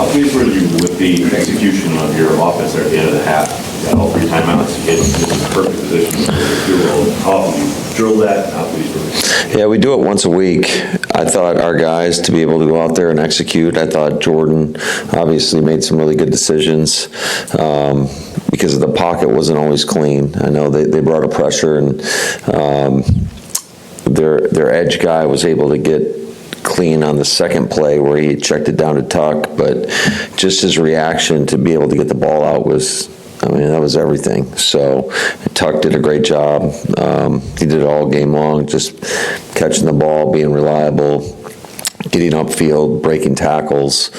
How pleased were you with the execution of your offense there at the end of the half? You got all 3 timeouts, you get into the perfect position for the field goal. How often you drill that? How pleased were you? Yeah, we do it once a week. I thought our guys to be able to go out there and execute. I thought Jordan obviously made some really good decisions because the pocket wasn't always clean. I know they brought a pressure, and their edge guy was able to get clean on the second play where he checked it down to Tuck, but just his reaction to be able to get the ball out was, I mean, that was everything. So Tuck did a great job. He did it all game long, just catching the ball, being reliable, getting upfield, breaking tackles.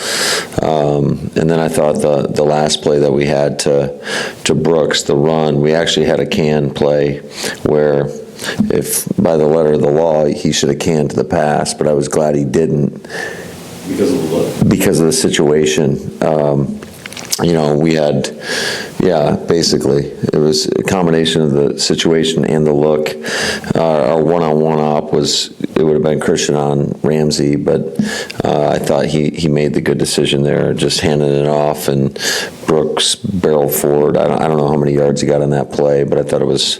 And then I thought the last play that we had to Brooks, the run, we actually had a can play where if by the letter of the law he should have canned to the pass, but I was glad he didn't. Because of the look? Because of the situation. We had, basically, it was a combination of the situation and the look. Our one-on-one op it would have been Christian on Ramsey, but I thought he made the good decision there, just handing it off, and Brooks barreled forward. I don't know how many yards he got on that play, but I thought it was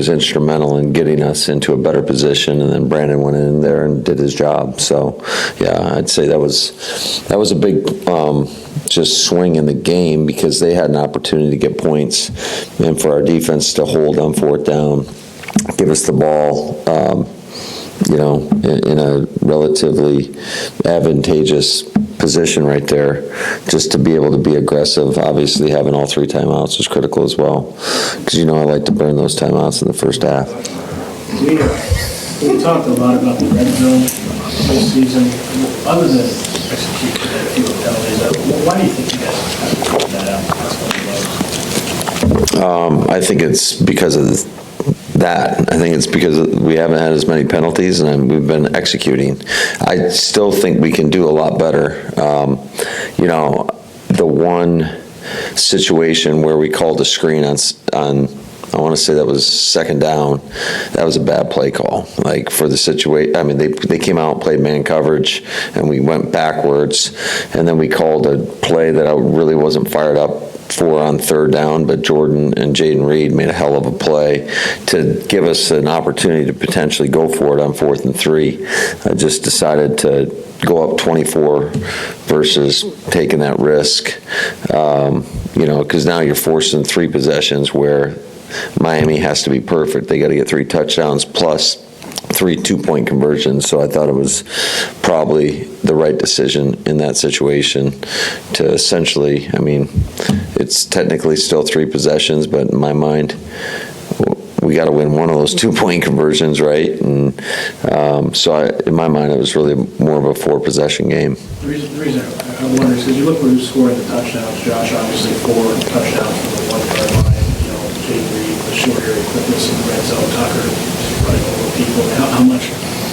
instrumental in getting us into a better position, and then Brandon went in there and did his job. So, yeah, I'd say that was a big just swing in the game because they had an opportunity to get points, and for our defense to hold on 4th down, give us the ball, in a relatively advantageous position right there, just to be able to be aggressive. Obviously, having all 3 timeouts was critical as well, because I like to burn those timeouts in the first half. We talked a lot about the red zone this season. Other than execution and field penalties, why do you think you guys have to put that out? I think it's because of that. I think it's because we haven't had as many penalties and we've been executing. I still think we can do a lot better. The one situation where we called a screen on I want to say that was 2nd down. That was a bad play call. Like for the situation, I mean, they came out and played man coverage, and we went backwards, and then we called a play that I really wasn't fired up for on 3rd down, but Jordan and Jaden Reed made a hell of a play to give us an opportunity to potentially go for it on 4th and 3. I just decided to go up 24 versus taking that risk, because now you're forcing 3 possessions where Miami has to be perfect. They got to get 3 touchdowns plus 3 2-point conversions. So I thought it was probably the right decision in that situation to essentially, I mean, it's technically still 3 possessions, but in my mind, we got to win one of those 2-point conversions, right? And in my mind, it was really more of a 4-possession game. The reason I wonder is because you look where who's scoring the touchdowns. Josh, obviously 4 touchdowns from the 1-yard line. Jaden Reed, the short area quickness in the red zone. Tucker running over people. How much,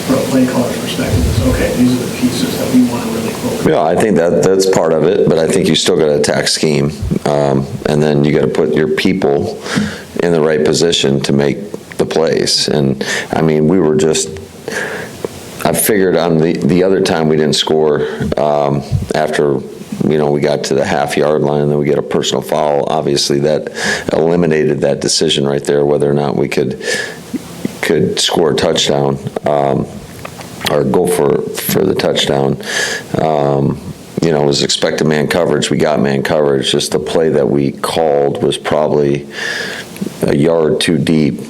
from a play caller's perspective, is okay? These are the pieces that we want to really focus on. Yeah, I think that's part of it, but I think you still got to attack scheme, and then you got to put your people in the right position to make the plays. And I mean, we were just. I figured on the other time we didn't score after. We got to the half-yard line, and then we get a personal foul. Obviously, that eliminated that decision right there, whether or not we could score a touchdown or go for the touchdown. Was expected man coverage. We got man coverage. Just the play that we called was probably a yard too deep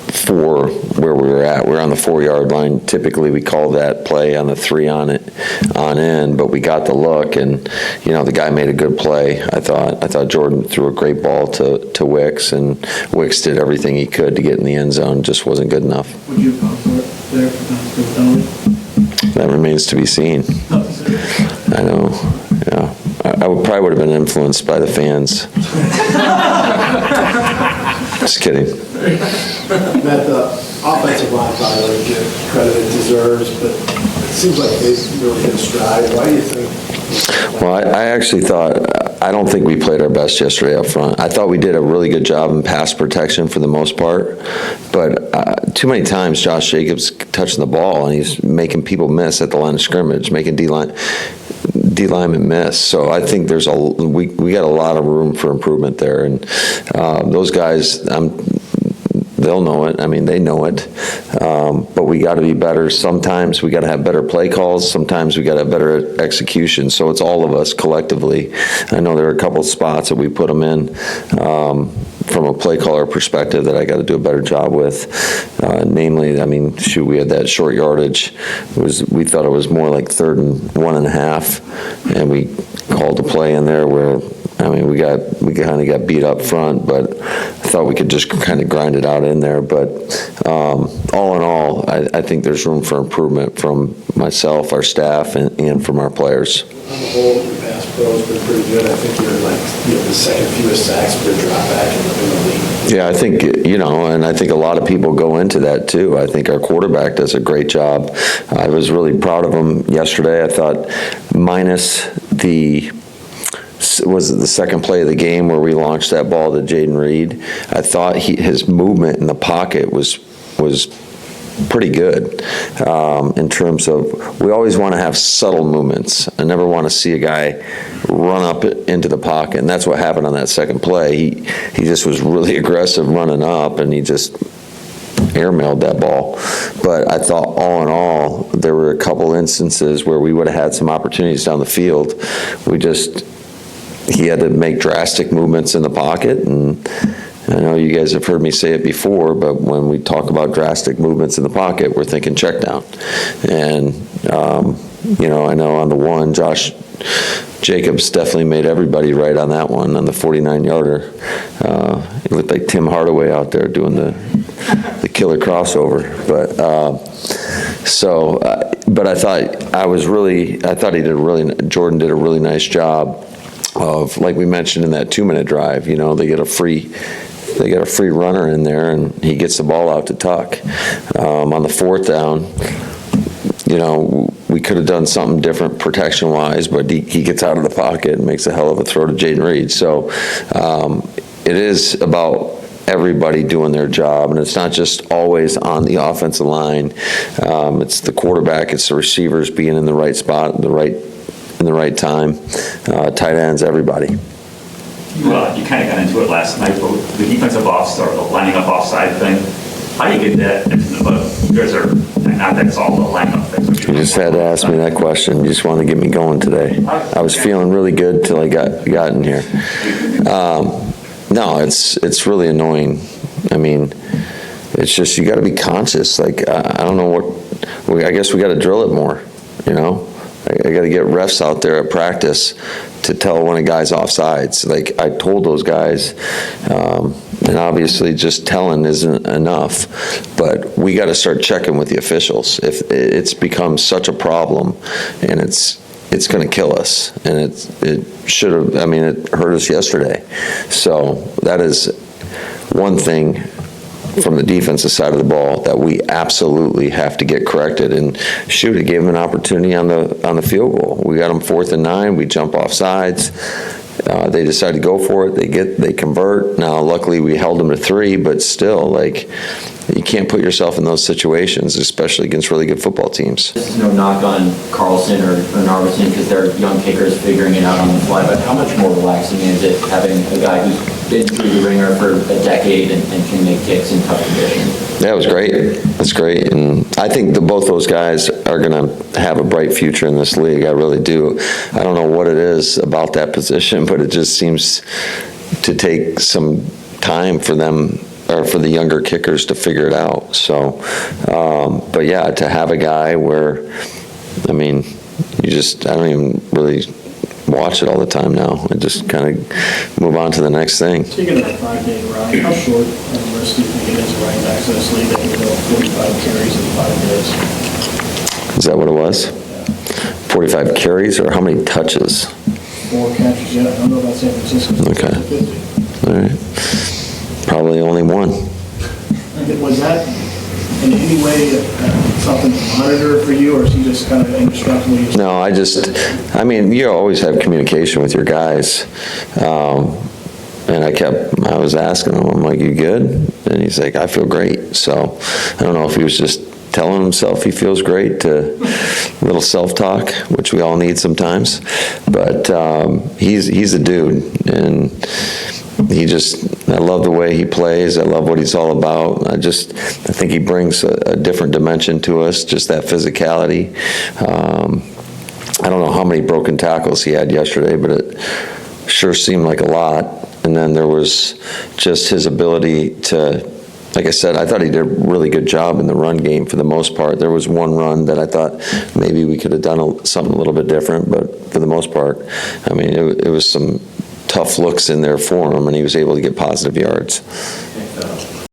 for where we were at. We're on the 4-yard line. Typically, we call that play on the 3 on in, but we got the look, and the guy made a good play. I thought Jordan threw a great ball to Wicks, and Wicks did everything he could to get in the end zone. Just wasn't good enough. Would you have gone for it there for the penalty? That remains to be seen. I know. Yeah, I probably would have been influenced by the fans. Just kidding. Matt, the offensive line probably would give credit it deserves, but it seems like they've really hit stride. Why do you think? Well, I actually thought, I don't think we played our best yesterday up front. I thought we did a really good job in pass protection for the most part, but too many times Josh Jacobs touching the ball and he's making people miss at the line of scrimmage, making D lineman missed. So I think we got a lot of room for improvement there, and those guys, they'll know it. I mean, they know it. But we got to be better. Sometimes we got to have better play calls. Sometimes we got to have better execution. So it's all of us collectively. I know there are a couple of spots that we put them in from a play caller perspective that I got to do a better job with. Namely, I mean, we had that short yardage. We thought it was more like 3rd and 1.5, and we called a play in there where, I mean, we kind of got beat up front, but I thought we could just kind of grind it out in there. But all in all, I think there's room for improvement from myself, our staff, and from our players. On the whole, your pass pro has been pretty good. I think you're the second fewest sacks per drop back in the league. Yeah, I think, and I think a lot of people go into that too. I think our quarterback does a great job. I was really proud of him yesterday. I thought minus the second play of the game where we launched that ball to Jaden Reed, I thought his movement in the pocket was pretty good in terms of, we always want to have subtle movements. I never want to see a guy run up into the pocket, and that's what happened on that second play. He just was really aggressive running up, and he just airmailed that ball. But I thought all in all, there were a couple instances where we would have had some opportunities down the field. He had to make drastic movements in the pocket, and I know you guys have heard me say it before, but when we talk about drastic movements in the pocket, we're thinking check down. And, I know on the one, Josh Jacobs definitely made everybody right on that one, on the 49-yarder. It looked like Tim Hardaway out there doing the killer crossover. But I thought Jordan did a really nice job of, like we mentioned in that 2-minute drive, they get a free runner in there, and he gets the ball out to Tuck. On the 4th down, we could have done something different protection-wise, but he gets out of the pocket and makes a hell of a throw to Jaden Reed. So it is about everybody doing their job, and it's not just always on the offensive line. It's the quarterback, it's the receivers being in the right spot, in the right time, tight ends, everybody. You kind of got into it last night, but the defensive offside, the lining up offside thing, how do you get that into the book? You guys are, not that's all the lineup things. You just had to ask me that question. You just wanted to get me going today. I was feeling really good till I got in here. No, it's really annoying. I mean, it's just, you got to be conscious. Like, I don't know I guess we got to drill it more, I got to get refs out there at practice to tell when a guy's offsides. Like, I told those guys, and obviously just telling isn't enough, but we got to start checking with the officials. If it's become such a problem, and it's going to kill us, and it should have. I mean, it hurt us yesterday. So that is one thing from the defensive side of the ball that we absolutely have to get corrected. And shoot, it gave them an opportunity on the field goal. We got them 4th and 9. We jump off sides. They decide to go for it. They convert. Now, luckily, we held them to 3, but still, like, you can't put yourself in those situations, especially against really good football teams. This is no knock on Carlson or Narveson because they're young kickers figuring it out on the fly, but how much more relaxing is it having a guy who's been through the ringer for a decade and can make kicks in tough conditions? Yeah, it was great. That's great. And I think both those guys are going to have a bright future in this league. I really do. I don't know what it is about that position, but it just seems to take some time for them, or for the younger kickers, to figure it out. So, but yeah, to have a guy where, I mean, I don't even really watch it all the time now. I just kind of move on to the next thing. Speaking of a 5-day run, how short of a list do you think it is running backs in this league that can go 45 carries in 5 days? Is that what it was? 45 carries, or how many touches? 4 catches, yeah. I don't know about San Francisco. Okay. 50. All right. Probably only 1. Was that in any way something to monitor for you, or is he just kind of indestructible? No, I mean, you always have communication with your guys. And I was asking him, I'm like, you good? And he's like, I feel great. So I don't know if he was just telling himself he feels great to a little self-talk, which we all need sometimes. But he's a dude, and I love the way he plays. I love what he's all about. I think he brings a different dimension to us, just that physicality. I don't know how many broken tackles he had yesterday, but it sure seemed like a lot. And then there was just his ability to, like I said, I thought he did a really good job in the run game for the most part. There was one run that I thought maybe we could have done something a little bit different, but for the most part, I mean, it was some tough looks in there for him, and he was able to get positive yards.